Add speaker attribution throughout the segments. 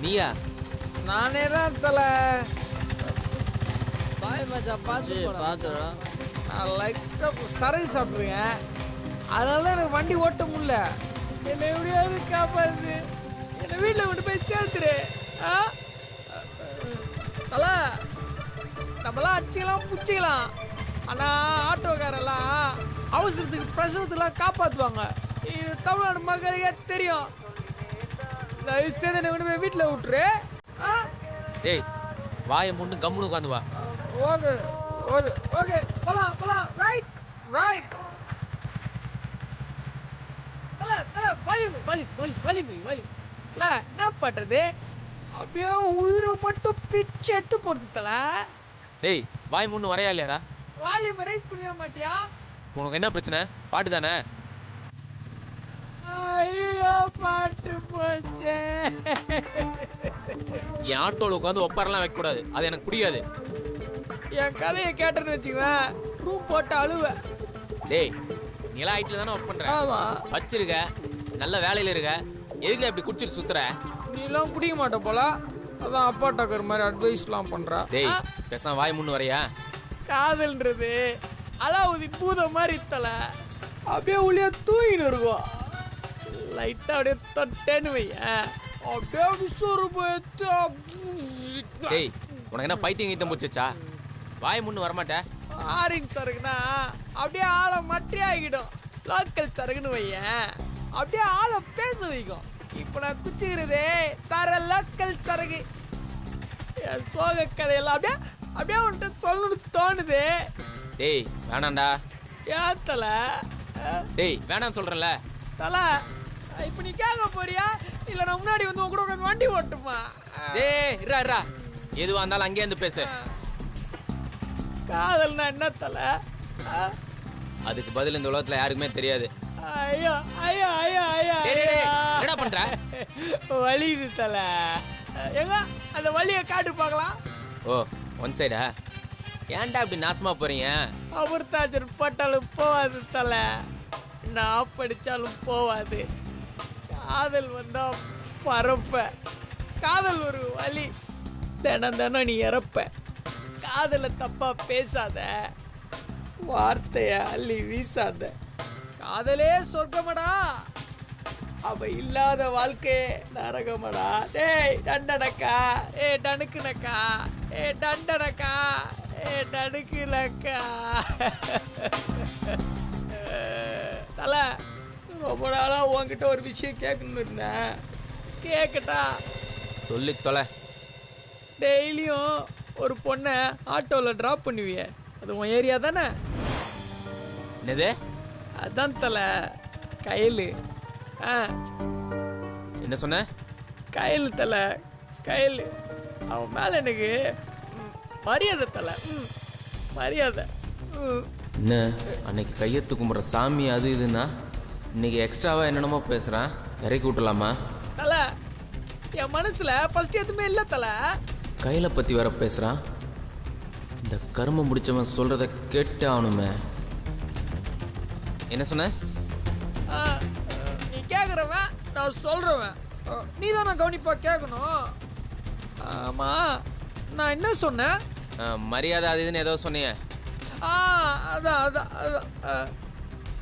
Speaker 1: நீயா?
Speaker 2: நானே தான் தலை.
Speaker 3: பாய் மச்சான் பார்த்துடா.
Speaker 2: நான் லைட்டாக சரகு சாப்பிட்ருக்கேன், அதனால தான் எனக்கு வண்டி ஓட்ட முடியல. என்னை எப்படியாவது காப்பாத்து, என்னை வீட்டில் கொண்டு போய் சேர்த்துரு. தலை, நம்மளாம் அடிச்சுக்கலாம் பிடிச்சிக்கலாம், ஆனால் ஆட்டோக்காரெல்லாம் அவசரத்துக்கு பிரசவத்துலாம் காப்பாற்றுவாங்க. இது தமிழ்நாடு மக்களுக்கே தெரியும். தயவுசெய்து என்னை கொண்டு போய் வீட்டில் விட்டுரு.
Speaker 1: டேய், வாயை முன்னு கம்முன்னு உட்காந்து வா.
Speaker 2: ஓகே ஓகே ஓகே, போலாம் போலாம். Right right. என்ன பண்றது? அப்படியே உயிரை மட்டும் பிச்சு எடுத்து போடுது தலை.
Speaker 1: டேய், வாய் முன்னு வரையா இல்லையாடா?
Speaker 2: வால்யூம் ரைஸ் பண்ண மாட்டியா?
Speaker 1: உனக்கு என்ன பிரச்சனை? பாட்டு தானே?
Speaker 2: ஐயோ, பாட்டு போச்சே.
Speaker 1: என் ஆட்டோவில் உட்காந்து ஒப்பாரெல்லாம் வைக்கக்கூடாது, அது எனக்கு பிடிக்காது.
Speaker 2: என் கதையை கேட்டேன்னு வச்சுக்குவேன், ரூம் போட்டு அழுவேன்.
Speaker 1: டேய், நீலாம் ஐட்டில் தானே ஒர்க் பண்ணுற?
Speaker 2: ஆமா.
Speaker 1: வச்சிருக்க, நல்ல வேலையில் இருக்க, எதுக்கு இப்படி குடிச்சிட்டு சுத்துற?
Speaker 2: நீலாம் குடிக்க மாட்ட போல, அதான் அப்பா டக்கர் மாதிரி அட்வைஸ்லாம் பண்றா.
Speaker 1: டேய், பேசாம வாய் முன்னு வரையா?
Speaker 2: காதல்ன்றது அலாவுதீன் பூதம் மாதிரி தலை, அப்படியே உள்ளே தூங்கின்னு இருக்கும். லைட்டா அப்படியே தொட்டேன்னு வையேன், அப்படியே விஸ்வரூபத்தை.
Speaker 1: டேய், உனக்கு என்ன பைத்தியம் கீத்தம் பிடிச்சா? வாய் முன்னு வரமாட்டேன்.
Speaker 2: ஆரஞ்சு சரக்குனா அப்படியே ஆளை மட்டே ஆகிடும். லோக்கல் சரக்குன்னு வையேன், அப்படியே ஆளை பேச வைக்கும். இப்போ நான் குச்சிக்கிறதே தர லோக்கல் சரக்கு. என் சோக கதையெல்லாம் அப்படியே அப்படியே உன்கிட்ட சொல்லணும்னு தோணுது.
Speaker 1: டேய், வேணாண்டா.
Speaker 2: ஏன் தலை?
Speaker 1: டேய், வேணான்னு சொல்கிறேன்ல.
Speaker 2: தலை, இப்போ நீ கேட்க போறியா இல்லை நான் முன்னாடி வந்து உன் கூட உட்காந்து வண்டி ஓட்டுமா?
Speaker 1: டேய், இருடா. எதுவாக இருந்தாலும் அங்கேயே இருந்து பேசு.
Speaker 2: காதல்னா என்ன தலை?
Speaker 1: அதுக்கு பதில் இந்த உலகத்தில் யாருக்குமே தெரியாது.
Speaker 2: ஐயோ ஐயோ ஐயோ ஐயோ,
Speaker 1: என்ன பண்ற?
Speaker 2: வலிது தலை. எங்க அந்த வலியை காட்டு பார்க்கலாம்.
Speaker 1: ஓ, ஒன் சைடா? ஏன்டா இப்படி நாசமா போறீங்க?
Speaker 2: அமிர்தாஜன் போட்டாலும் போவாது தலை, நான் படித்தாலும் போவாது. காதல் வந்தா பறப்ப, காதல் ஒரு வலி, தினம் தினம் நீ இறப்ப. காதலை தப்பா பேசாத, வார்த்தைய அள்ளி வீசாத. காதலே சொர்க்கமடா, அவ இல்லாத வாழ்க்கையே நரகமடா. டேய் டண்டனக்கா, ஏ டனுக்குனக்கா, ஏ டண்டனக்கா, ஏ டனுக்குனக்கா. தலை, ரொம்ப நாளாக உங்ககிட்ட ஒரு விஷயம் கேட்கணும்னு இருந்தேன், கேட்கட்டா?
Speaker 1: சொல்லி தொலை.
Speaker 2: டெய்லியும் ஒரு பொண்ணை ஆட்டோவில் ட்ராப் பண்ணுவியே, அது உன் ஏரியா தானே?
Speaker 1: என்னது?
Speaker 2: அதான் தலை, கயல்.
Speaker 1: என்ன சொன்ன?
Speaker 2: கயல் தலை, கயல். அவன் மேலே எனக்கு மரியாதை தலை, மரியாதை.
Speaker 1: என்ன அன்னைக்கு கையெத்து கும்பிட்ற சாமி அது இதுன்னா இன்னைக்கு எக்ஸ்ட்ராவா என்னென்னமோ பேசுகிறான். இறக்கி விட்டலாமா?
Speaker 2: தலை, என் மனசில் ஃபஸ்ட் எதுவுமே இல்லை தலை.
Speaker 1: கையில் பற்றி வேற பேசுகிறான். இந்த கருமம் முடிச்சவன் சொல்கிறத கேட்டு ஆகணுமே. என்ன சொன்ன?
Speaker 2: நீ கேட்குறவன், நான் சொல்கிறவன், நீ தான் நான் கவனிப்பாக கேட்கணும். ஆமாம், நான் என்ன சொன்னேன்?
Speaker 1: மரியாதை அது இதுன்னு ஏதோ சொன்னியே.
Speaker 2: அதான் அதான் அதான்,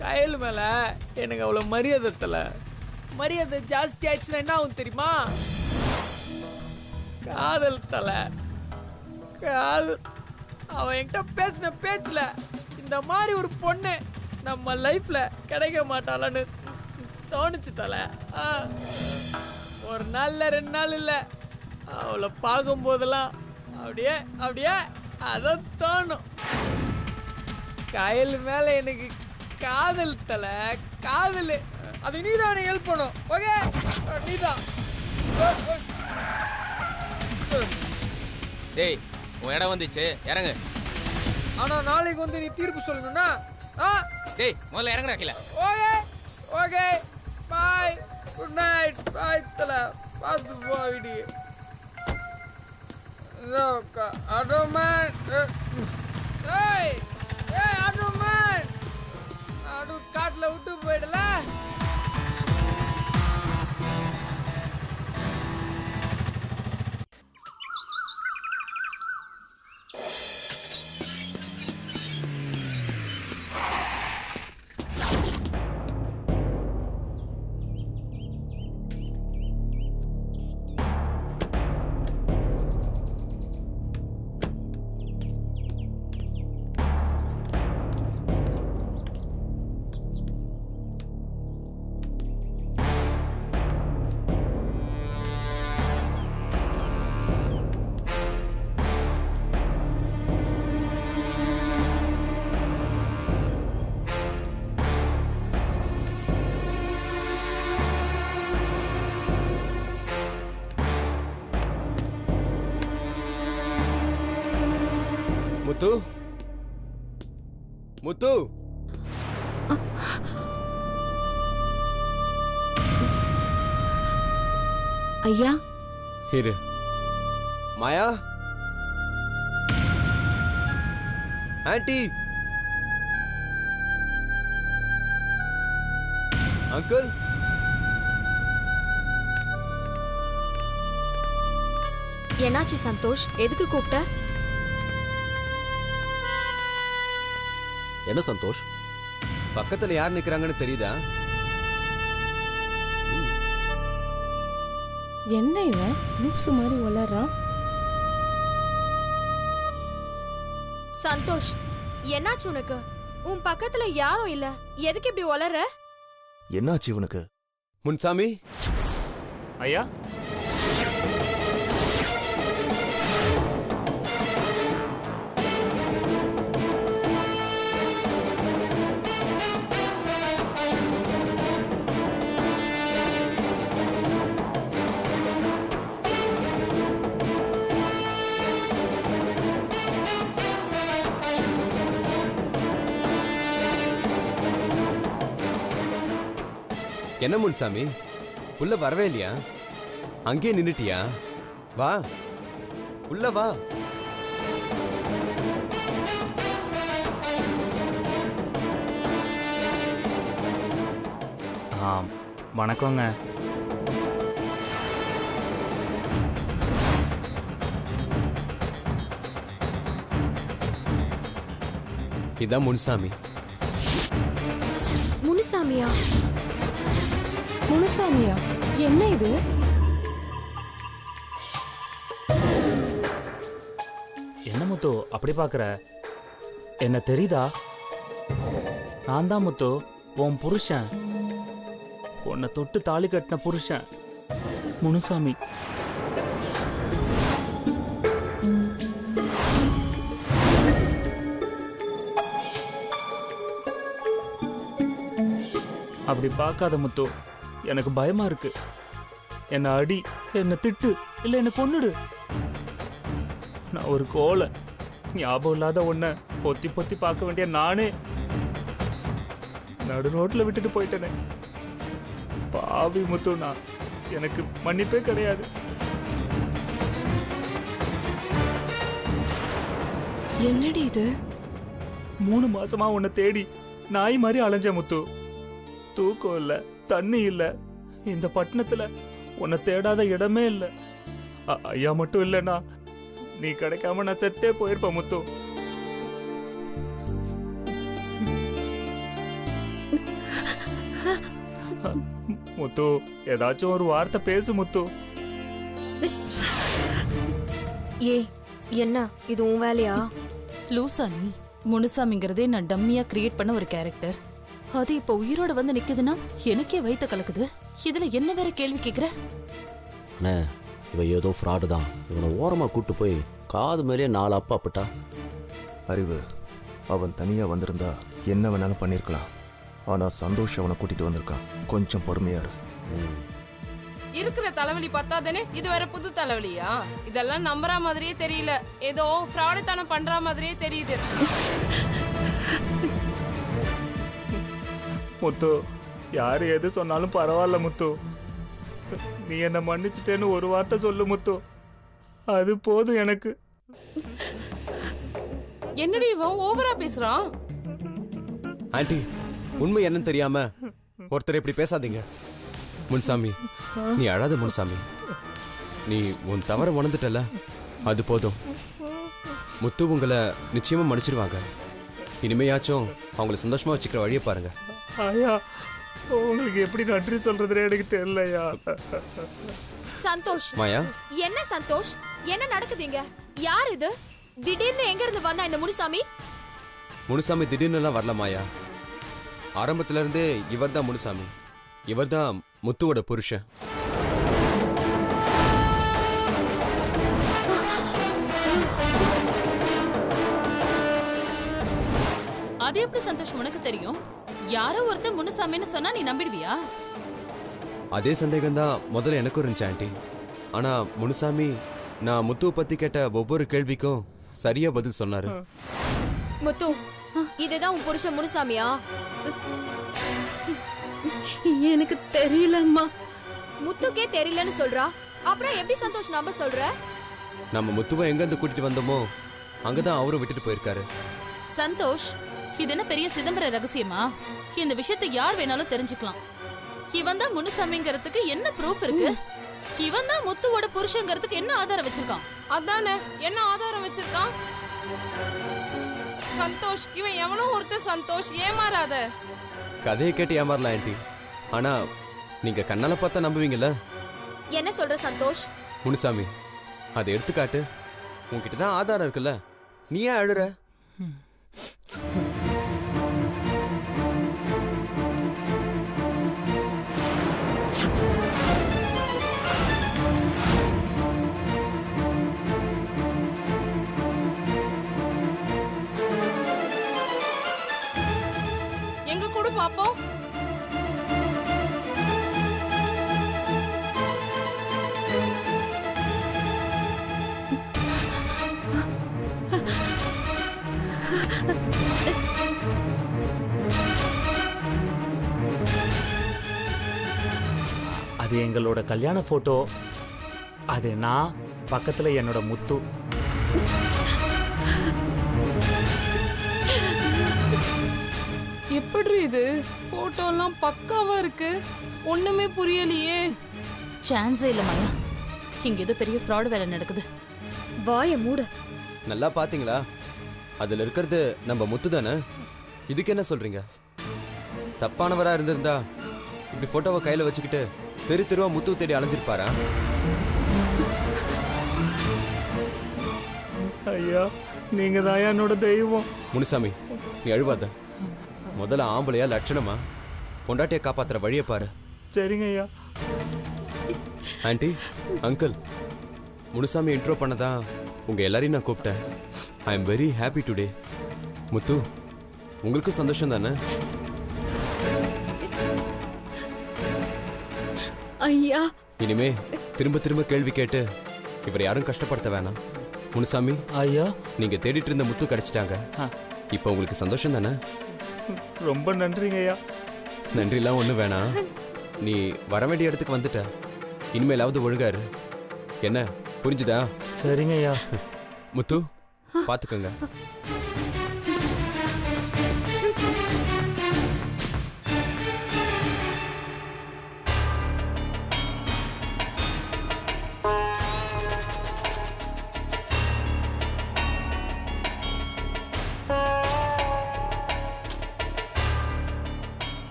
Speaker 2: கயல் மேலே எனக்கு அவ்வளோ மரியாதை தலை. மரியாதை ஜாஸ்தி ஆயிடுச்சுன்னா என்ன ஆகும் தெரியுமா? காதல் தலை, காதல். அவன் என்கிட்ட பேசின பேச்சில் இந்த மாதிரி ஒரு பொண்ணு நம்ம லைஃப்பில் கிடைக்க மாட்டாளான்னு தோணுச்சு தலை. ஒரு நாளில் 2 நாள் இல்லை, அவளை பார்க்கும்போதெல்லாம் அப்படியே அப்படியே அதான் தோணும். கயல் மேலே எனக்கு காதல் தலை, காதல். அது நீ தான் எனக்கு ஹெல்ப் பண்ணும். ஓகே, நீ தான்.
Speaker 1: டேய், உன் இடம் வந்துச்சு, இறங்கு.
Speaker 2: ஆனால் நாளைக்கு வந்து நீ தீர்ப்பு சொல்லணும்னா?
Speaker 1: டேய், முதல்ல இறங்குறா கீழே.
Speaker 2: ஓகே ஓகே, பாய், குட் நைட், பாய் தலை, பார்த்து போ வீட்டுக்கு. ஆட்டோமேன் ஏய் ஏய் ஆட்டோமேன் நடு காட்டில் விட்டு போயிடல.
Speaker 4: முத்து முத்து
Speaker 5: ஐயா
Speaker 4: இரு. மாயா ஆன்ட்டி அங்கிள்
Speaker 5: என்னாச்சு சந்தோஷ்? எதுக்கு கூப்பிட்ட?
Speaker 4: என்ன சந்தோஷ், பக்கத்துல யார் நிக்கிறாங்கன்னு தெரியுதா?
Speaker 6: என்ன இவன் லூசு மாதிரி வளர்றான்?
Speaker 5: சந்தோஷ், என்னாச்சு உனக்கு? உன் பக்கத்துல யாரும் இல்ல, எதுக்கு இப்படி வளர்ற?
Speaker 7: என்னாச்சு இவனுக்கு?
Speaker 4: முன்சாமி
Speaker 8: ஐயா,
Speaker 4: என்ன முன்சாமி, உள்ள வரவே இல்லையா? அங்கேயே நின்னுட்டியா? வா உள்ள வா.
Speaker 8: வணக்கங்க.
Speaker 4: இதான் முன்சாமி.
Speaker 5: முனுசாமியா?
Speaker 6: முனுசாமியா? என்ன இது?
Speaker 8: என்ன முத்து அப்படி பாக்குற? என்ன தெரியுதா? நான் தான் முத்து, உன் புருஷன். உன்னை தொட்டு தாலி கட்டின புருஷன் முனுசாமி. அப்படி பார்க்காத முத்து, எனக்கு பயமா இருக்கு. என்ன அடி, என்ன திட்டு, இல்ல என்ன கொன்னுடு. நான் ஒரு கோலை, ஞாபகம் இல்லாத ஒன்ன பொத்தி பொத்தி பார்க்க வேண்டிய நானே நடு ரோட்ல விட்டுட்டு போயிட்டேனே. பாவி முத்துனா, எனக்கு மன்னிப்பே கிடையாது.
Speaker 6: என்னடி இது?
Speaker 8: 3 மாசமா உன்னை தேடி நாய் மாதிரி அலைஞ்ச முத்து. தூக்கம் இல்ல, தண்ணி இல்ல. இந்த பட்டணத்துல உன்னை தேடாத இடமே இல்ல. ஐயா மட்டும் இல்லைன்னா நீ கிடைக்காம நான் செத்தே போயிருப்ப முத்து. முத்து, ஏதாச்சும் ஒரு வார்த்தை பேசு முத்து.
Speaker 5: ஏய், என்ன இது உன் வேலையா?
Speaker 6: லூசா நீ? முனுசாமிங்கிறதே நான் டம்மியா கிரியேட் பண்ண ஒரு கேரக்டர். அது இப்ப உயிரோட வந்து நிக்குதுன்னா எனக்கே வயித்த கலக்குது. இதுல என்ன வேற கேள்வி கேக்குற?
Speaker 7: அண்ணே, இவன் ஏதோ ஃப்ராடு தான். இவனை ஓரமாக கூட்டு போய் காது மேலே 4 அப்பா அப்பட்டா. அறிவு, அவன் தனியாக வந்திருந்தா என்ன வேணாலும் பண்ணியிருக்கலாம். ஆனால் சந்தோஷ் அவனை கூட்டிகிட்டு வந்திருக்கான். கொஞ்சம் பொறுமையா இரு.
Speaker 3: இருக்கிற தலைவலி பத்தாதானே இது வேற புது தலைவலியா? இதெல்லாம் நம்புற மாதிரியே தெரியல, ஏதோ ஃப்ராடு தனம் பண்ற மாதிரியே தெரியுது.
Speaker 8: முத்து, யாரு எது சொன்னாலும் பரவாயில்ல முத்து. நீ என்ன மன்னிச்சிட்டேன்னு ஒரு வார்த்தை சொல்லு முத்து, அது போதும் எனக்கு.
Speaker 3: என்னடி இவன் ஓவரா பேசுறான்?
Speaker 4: ஆண்டி உண்மை என்னன்னு தெரியாம ஒருத்தர் இப்படி பேசாதீங்க. முன்சாமி நீ அழாத முன்சாமி. நீ உன் தவற உணர்ந்துட்டல, அது போதும். முத்து உங்களை நிச்சயமா மன்னிச்சிருவாங்க. இனிமையாச்சும் அவங்களை சந்தோஷமா வச்சுக்கிற வழியை பாருங்க.
Speaker 8: ஐயா உங்களுக்கு எப்படி நன்றி சொல்றதுன்னு எனக்கு தெரியலையா.
Speaker 5: சந்தோஷ்,
Speaker 4: மாயா
Speaker 5: என்ன சந்தோஷ், என்ன நடக்குதுங்க? யார் இது? திடீர்னு எங்க இருந்து வந்தா இந்த முனுசாமி?
Speaker 4: முனுசாமி திடீர்னு எல்லாம் வரல மாயா. ஆரம்பத்துல இருந்தே இவர் தான் முனுசாமி. இவர் தான் முத்துவோட புருஷன்.
Speaker 6: அது எப்படி சந்தோஷ் உனக்கு தெரியும்? யாரோ ஒருத்தர் முனுசாமின்னு சொன்னா நீ நம்பிடுவியா?
Speaker 4: அதே சந்தேகம் தான் முதல்ல எனக்கும் இருந்துச்சு ஆண்டி. ஆனா முனுசாமி நான் முத்துவை பத்தி கேட்ட ஒவ்வொரு கேள்விக்கும் சரியா பதில் சொன்னாரு.
Speaker 5: முத்து, இதுதான் உன் புருஷன் முனுசாமியா?
Speaker 6: எனக்கு தெரியலம்மா.
Speaker 5: முத்துக்கே தெரியலன்னு சொல்றா, அப்புறம் எப்படி சந்தோஷ் நம்ப சொல்ற?
Speaker 4: நம்ம முத்துவை எங்க இருந்து கூட்டிட்டு வந்தோமோ அங்கதான் அவரும் விட்டுட்டு போயிருக்காரு.
Speaker 6: சந்தோஷ், இது என்ன பெரிய சிதம்பர ரகசியமா? இந்த விஷயத்தை யார் வேணாலும் தெரிஞ்சுக்கலாம். இவன் தான் முனுசாமிங்கிறதுக்கு என்ன ப்ரூஃப் இருக்கு? இவன் தான் முத்துவோட புருஷங்கிறதுக்கு என்ன ஆதாரம் வச்சிருக்கான்?
Speaker 3: அதானே, என்ன ஆதாரம் வச்சிருக்கான்? சந்தோஷ், இவன் எவனோ ஒருத்தர். சந்தோஷ், ஏமாறாத.
Speaker 4: கதையை கேட்டு ஏமாறலாம் ஆண்டி, ஆனா நீங்க கண்ணால பார்த்தா நம்புவீங்கல்ல?
Speaker 5: என்ன சொல்ற சந்தோஷ்?
Speaker 4: முனுசாமி அதை எடுத்துக்காட்டு. உன்கிட்ட தான் ஆதாரம் இருக்குல்ல, நீ ஏன் அழுற?
Speaker 3: எங்க கூட பாப்போம்.
Speaker 8: அது எங்களோட கல்யாண போட்டோ. அது நான், பக்கத்துல என்னோட முத்து.
Speaker 3: எப்படி இது? போட்டோ எல்லாம் பக்காவா இருக்கு. ஒண்ணுமே புரியலையே.
Speaker 6: சான்ஸே இல்ல மாயா. இங்க ஏதோ பெரிய ஃப்ராட் வேலை நடக்குது.
Speaker 5: வாய மூடு.
Speaker 4: நல்லா பாத்தீங்களா? அதுல இருக்கிறது நம்ம முத்து தானே. இதுக்கு என்ன சொல்றீங்க? தப்பானவரா இருந்திருந்தா இப்படி போட்டோவை கையில வச்சுக்கிட்டு தெரு தெருவா முத்து தேடி அலைஞ்சிருப்பாரா?
Speaker 8: ஐயா நீங்க தான் என்னோட தெய்வம்.
Speaker 4: முனுசாமி நீ அழுவாத. முதல்ல ஆம்பளையா லட்சணமா பொண்டாட்டியை காப்பாத்துற வழியை பாரு.
Speaker 8: சரிங்க ஐயா.
Speaker 4: ஆண்டி, அங்கிள், முனுசாமி இன்ட்ரோ பண்ணதான் உங்க எல்லாரையும் நான் கூப்பிட்டேன். I am very happy today. Muthu, உங்களுக்கும் சந்தோஷம் தானே?
Speaker 6: ஐயா,
Speaker 4: இனிமே திரும்ப திரும்ப கேள்வி கேட்டு இவர் யாரும் கஷ்டப்படுத்த வேணாம். முனுசாமி
Speaker 8: ஐயா,
Speaker 4: நீங்க தேடிட்டு இருந்த முத்து கிடைச்சிட்டாங்க. இப்போ உங்களுக்கு சந்தோஷம் தானே?
Speaker 8: ரொம்ப நன்றிங்க ஐயா.
Speaker 4: நன்றிலாம் ஒன்றும் வேணாம். நீ வர வேண்டிய இடத்துக்கு வந்துட்ட. இனிமேலாவது ஒழுங்காரு. என்ன புரிஞ்சுதா?
Speaker 8: சரிங்க ஐயா.
Speaker 4: முத்து பாத்துக்கோங்க.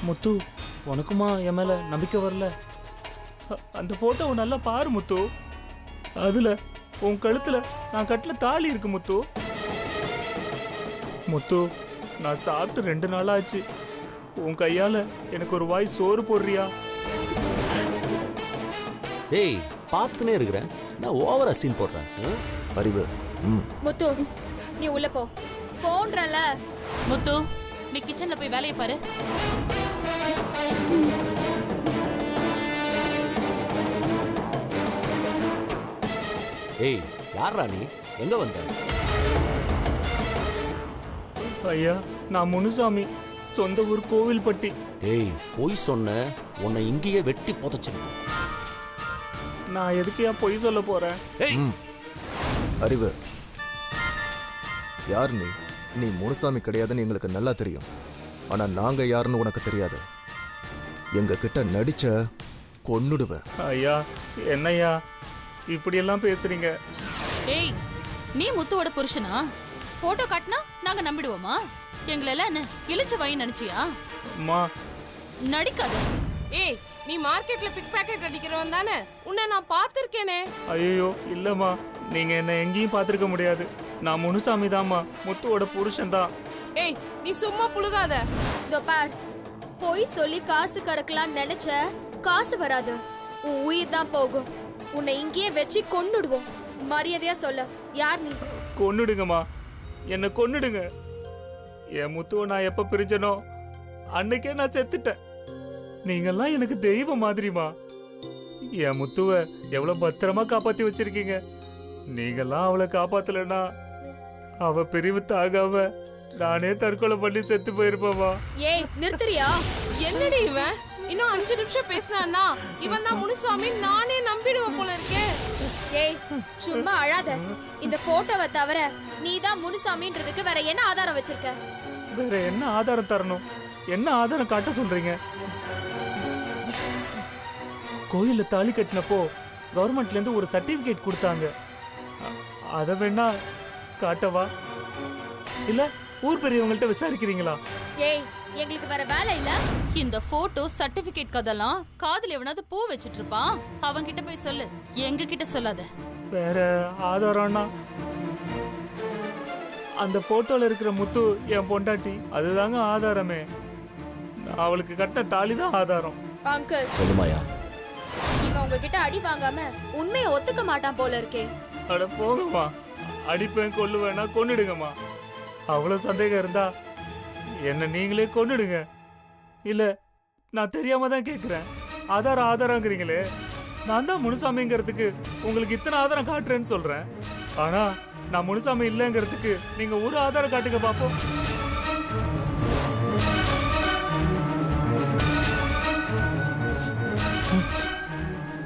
Speaker 8: முத்து, உனக்குமா என் மேல நம்பிக்கை வரல? அந்த போட்டோவை நல்லா பாரு முத்து. அதுல உன் கழுத்துல நான் கட்டில தாலி இருக்கு முத்து. முத்து, நான் சாப்பிட்டு 2 நாள் ஆச்சு. உன் கையால எனக்கு ஒரு வாய் சோறு போடுறியா?
Speaker 9: ஏய், பார்த்துனே இருக்கிறேன். நான் ஓவரா சீன் போடுறேன்.
Speaker 7: அறிவு.
Speaker 5: முத்து, நீ உள்ள போ. போன்றல.
Speaker 6: முத்து, நீ கிச்சன்ல போய் வேலையை பாரு.
Speaker 9: ஏய், யாரா நீ? எங்க வந்த?
Speaker 8: ஐயா, நான் முனுசாமி. சொந்த ஊர் கோவில்பட்டி.
Speaker 9: ஏய், பொய் சொன்ன உன்னை இங்கேயே வெட்டி புதைச்சிருக்கேன்.
Speaker 8: நான் எதுக்கையா பொய் சொல்ல போறேன்?
Speaker 9: ஏய்,
Speaker 7: அறிவு, யார் நீ முனுசாமி கிடையாதுன்னு எங்களுக்கு நல்லா தெரியும். ஆனா நாங்க யாருன்னு உனக்கு தெரியாது. எங்க கிட்ட நடிச்ச கொன்னுடுவேன்.
Speaker 8: ஐயா என்னய்யா இப்படியெல்லாம் பேசுறீங்க?
Speaker 6: ஏய், நீ முத்துவோட புருஷனா? போட்டோ காட்டினா நாங்க நம்பிடுவோமா? எங்களெல்லாம் என்ன இழிச்ச வாய் நினைச்சியா?
Speaker 8: அம்மா
Speaker 6: நடிக்காத.
Speaker 3: ஏய், நீ மார்க்கெட்ல பிக் பாக்கெட் அடிக்கிறவன் தானே? உன்னை நான் பார்த்திருக்கேனே.
Speaker 8: ஐயோ இல்லம்மா, நீங்க என்ன எங்கேயும் பார்த்திருக்க முடியாது. நான் முனுசாமி தான்மா, முத்துவோட புருஷன் தான்.
Speaker 3: ஏய், நீ சும்மா புழுகாத.
Speaker 5: இதோ பார், போய் சொல்லி காசு கறக்கலாம் நினைச்ச, காசு வராது, உன் உயிர் தான் போகும். உன்னை இங்கேயே வச்சு கொன்னுடுவோம். மரியாதையா சொல்ல, யார் நீ?
Speaker 8: கொன்னுடுங்கம்மா, என்னை கொன்னுடுங்க. என் முத்துவை நான் எப்ப பிரிஞ்சனோ அன்னைக்கே நான் செத்துட்டேன். நீங்கெல்லாம் எனக்கு தெய்வம் மாதிரிமா. என் முத்துவை எவ்வளவு பத்திரமா காப்பாத்தி வச்சிருக்கீங்க. நீங்கெல்லாம் அவளை காப்பாத்தலன்னா அவ பிரிவு தாகாம நானே தற்கொலை பண்ணி செத்து போயிருப்பேமா.
Speaker 5: ஏய் நிறுத்துறியா?
Speaker 3: என்னடி இவன்? இன்னும் 5 நிமிஷம் பேசினான்னா இவன் தான் முனுசாமி நானே நம்பிடுவேன் போல இருக்கே.
Speaker 5: ஏய் சும்மா அழாத. இந்த போட்டோவை தவிர நீ தான் முனுசாமின்றதுக்கு வேற என்ன ஆதாரம் வச்சிருக்க?
Speaker 8: வேற என்ன ஆதாரம் தரணும்? என்ன ஆதாரம் காட்ட சொல்றீங்க? கோயில்ல தாலி கட்டினப்போ கவர்மெண்ட்ல இருந்து ஒரு சர்டிபிகேட் கொடுத்தாங்க. அத வேணா காட்டவா? இல்ல ஊர் பெரியவங்கள்ட்ட விசாரிக்கிறீங்களா?
Speaker 5: ஏய் எங்களுக்கு வேற வேலை இல்ல.
Speaker 6: இந்த போட்டோ சர்டிபிகேட் கதெல்லாம் காதுல எவனாவது பூ வச்சிட்டு இருப்பான், அவங்க கிட்ட போய் சொல்லு, எங்க கிட்ட சொல்லாத.
Speaker 8: வேற ஆதாரம்னா அந்த போட்டோல இருக்கிற முத்து என் பொண்டாட்டி, அதுதாங்க ஆதாரமே. நான் அவளுக்கு கட்ட தாலி தான் ஆதாரம்.
Speaker 5: அங்கிள்
Speaker 9: சொல்லுமாயா.
Speaker 5: இவன் உங்ககிட்ட அடி வாங்காம உண்மையை ஒத்துக்க மாட்டான் போல இருக்கே.
Speaker 8: அட போங்கம்மா, அடிப்பேன் கொல்லுவேன்னா கொன்னுடுங்கம்மா. அவ்வளவு சந்தேகம் இருந்தா என்ன நீங்களே கொன்னுடுங்க. இல்ல நான் தெரியாம தான் கேக்குறேன். ஆதாரங்கிறீங்களே, நான் தான் முனுசாமிங்கிறதுக்கு உங்களுக்கு இத்தனை ஆதாரம் காட்டுறேன்னு சொல்றேன். ஆனா நான் முனுசாமி இல்லைங்கிறதுக்கு நீங்க ஒரு ஆதாரம் காட்டுங்க பாப்போம்.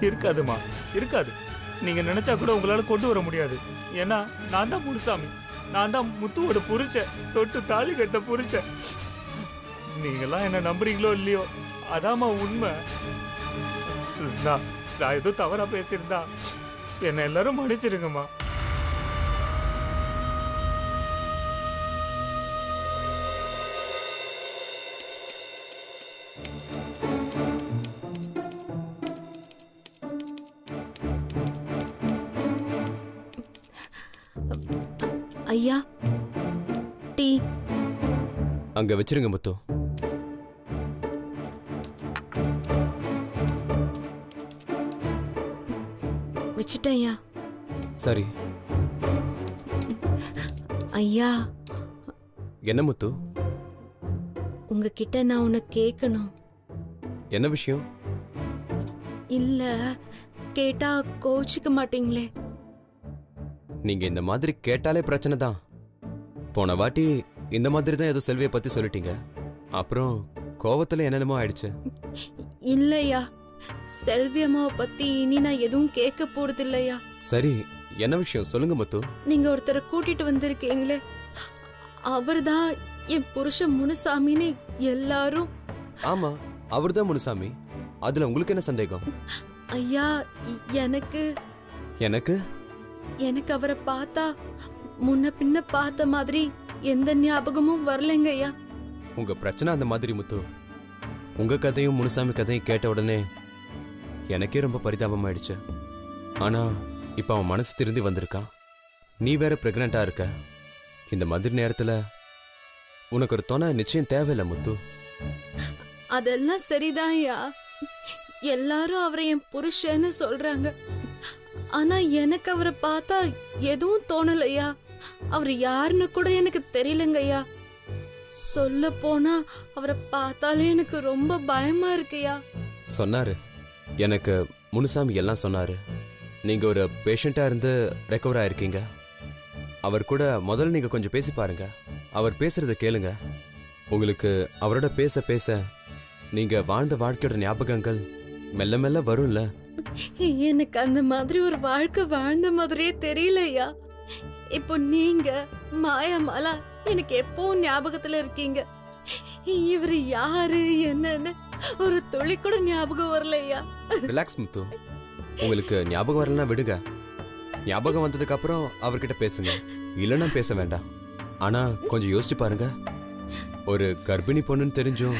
Speaker 8: இருக்காதுமா, இருக்காது. நீங்க நினைச்சா கூட உங்களால கொண்டு வர முடியாது. ஏன்னா நான் தான் முனுசாமி, நான் தான் முத்துவோட புருஷன், தொட்டு தாலி கட்ட புருஷன். நீங்கெல்லாம் என்ன நம்புறீங்களோ இல்லையோ, அதாம்மா உண்மை. நான் ஏதோ தவறா பேசியிருந்தா என்ன எல்லாரும் மன்னிச்சிருங்கம்மா.
Speaker 5: ஐயா டீ
Speaker 4: அங்க வச்சிருங்க முத்து.
Speaker 5: வச்சுட்டேன் ஐயா.
Speaker 4: சரி.
Speaker 5: ஐயா
Speaker 4: என்ன முத்து?
Speaker 5: உங்ககிட்ட நான் உன்னை கேட்கணும்.
Speaker 4: என்ன விஷயம்?
Speaker 5: இல்ல கேட்டா கோச்சிக்க மாட்டீங்களே?
Speaker 4: நீங்க இந்த மாதிரி கேட்டாலே பிரச்சனை தான். போன வாட்டி இந்த மாதிரி தான் ஏதோ செல்வியை பத்தி சொல்லிட்டீங்க. அப்புறம் கோவத்துல என்னென்னமோ ஆயிடுச்சு.
Speaker 5: இல்லையா, செல்வி அம்மாவை பத்தி இனி நான் எதுவும் கேட்க போறது இல்லையா.
Speaker 4: சரி, என்ன விஷயம் சொல்லுங்க முத்து.
Speaker 5: நீங்க ஒருத்தரை கூட்டிட்டு வந்திருக்கீங்களே, அவர்தான் என் புருஷன் முனுசாமின்னு எல்லாரும்.
Speaker 4: ஆமா, அவர்தான் முனுசாமி. அதுல உங்களுக்கு என்ன சந்தேகம்?
Speaker 5: ஐயா எனக்கு
Speaker 4: எனக்கு
Speaker 5: எனக்கு அவரை பார்த்தா முன்ன பின்ன பார்த்த மாதிரி எந்த ஞாபகமும் வரலைங்க ஐயா.
Speaker 4: உங்க பிரச்சனை அந்த மாதிரி முத்து. உங்க கதையும் முனுசாமி கதையும் கேட்ட உடனே எனக்கே ரொம்ப பரிதாபமாயிடுச்சு. ஆனா இப்ப அவன் மனசு திருந்தி வந்திருக்கான். நீ வேற பிரெக்னண்டா இருக்க. இந்த மாதிரி நேரத்துல உனக்கு ஒரு துணை நிச்சயம் தேவையில்லை முத்து.
Speaker 5: அதெல்லாம் சரிதான் ஐயா, எல்லாரும் அவரை என் புருஷன்னு சொல்றாங்க. ஆனா எனக்கு அவரை பார்த்தா எதுவும் தோணலையா. அவர் யாருன்னு கூட எனக்கு தெரியலங்க ஐயா. சொல்ல போனா அவரை பார்த்தாலே எனக்கு ரொம்ப பயமா இருக்குயா.
Speaker 4: சொன்னாரு, எனக்கு முனுசாமி எல்லாம் சொன்னாரு. நீங்க ஒரு பேஷண்டா இருந்து ரெக்கவர் ஆயிருக்கீங்க. அவர் கூட முதல்ல நீங்க கொஞ்சம் பேசி பாருங்க. அவர் பேசுறத கேளுங்க. உங்களுக்கு அவரோட பேச பேச நீங்க வாழ்ந்த வாழ்க்கையோட ஞாபகங்கள் மெல்ல மெல்ல வரும்ல.
Speaker 5: எனக்கு அந்த மாதிரி ஒரு வாழ்க்கை வாழ்ந்த மாதிரியே தெரியலையா. இப்போ நீங்க மாயாமாலா எனக்கு எப்பவும் ஞாபகத்துல இருக்கீங்க. இவரு யாரு என்னன்னு ஒரு துளி கூட ஞாபகம் வரலையா?
Speaker 4: ரிலாக்ஸ் முத்து. உங்களுக்கு ஞாபகம் வரலன்னா விடுங்க. ஞாபகம் வந்ததுக்கு அப்புறம் அவர்கிட்ட பேசுங்க. இல்லைன்னா பேச வேண்டாம். ஆனா கொஞ்சம் யோசிச்சு பாருங்க. ஒரு கர்ப்பிணி பொண்ணுன்னு தெரிஞ்சும்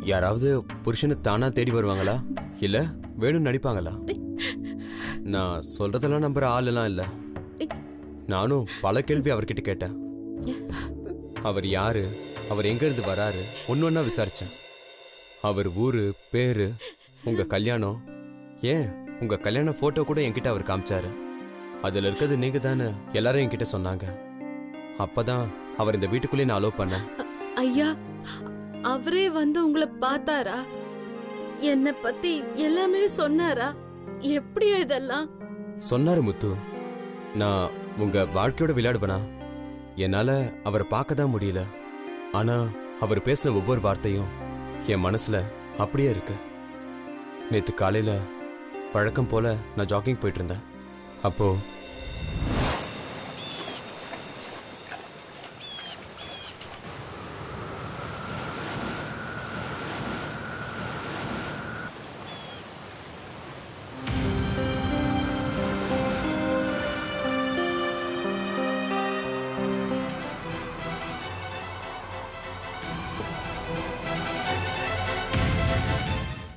Speaker 4: யாராவது புருஷனை தானா தேடி வருவாங்களா? இல்ல வேணும்னு நடிப்பாங்களா? நான் சொல்றதெல்லாம் நம்புற ஆளெல்லாம் இல்ல. நானும் பல கேள்வி அவர்கிட்ட கேட்டேன். அவர் யாரு, அவர் எங்க இருந்து வராரு ஒன்னொன்னா விசாரிச்சேன். அவர் ஊரு, பேரு, உங்க கல்யாணம், ஏன் உங்க கல்யாண போட்டோ கூட என்கிட்ட அவர் காமிச்சாரு. அதுல இருக்கிறது நீங்க தானே எல்லாரும் என்கிட்ட சொன்னாங்க. அப்பதான் அவர் இந்த வீட்டுக்குள்ளே நான் அலோவ் பண்ணேன்.
Speaker 5: ஐயா, அவரே வந்து உங்களை பார்த்தாரா? என்ன பத்தி எல்லாமே சொன்னாரா? எப்படியா இதெல்லாம்?
Speaker 4: சொன்னாரு முத்து. நான் உங்க வாழ்க்கையோட விளையாடுவேனா? என்னால அவரை பார்க்க தான் முடியல. ஆனா அவர் பேசின ஒவ்வொரு வார்த்தையும் என் மனசுல அப்படியே இருக்கு. நேத்து காலையில வழக்கம் போல நான் ஜாகிங் போயிட்டு இருந்தேன். அப்போ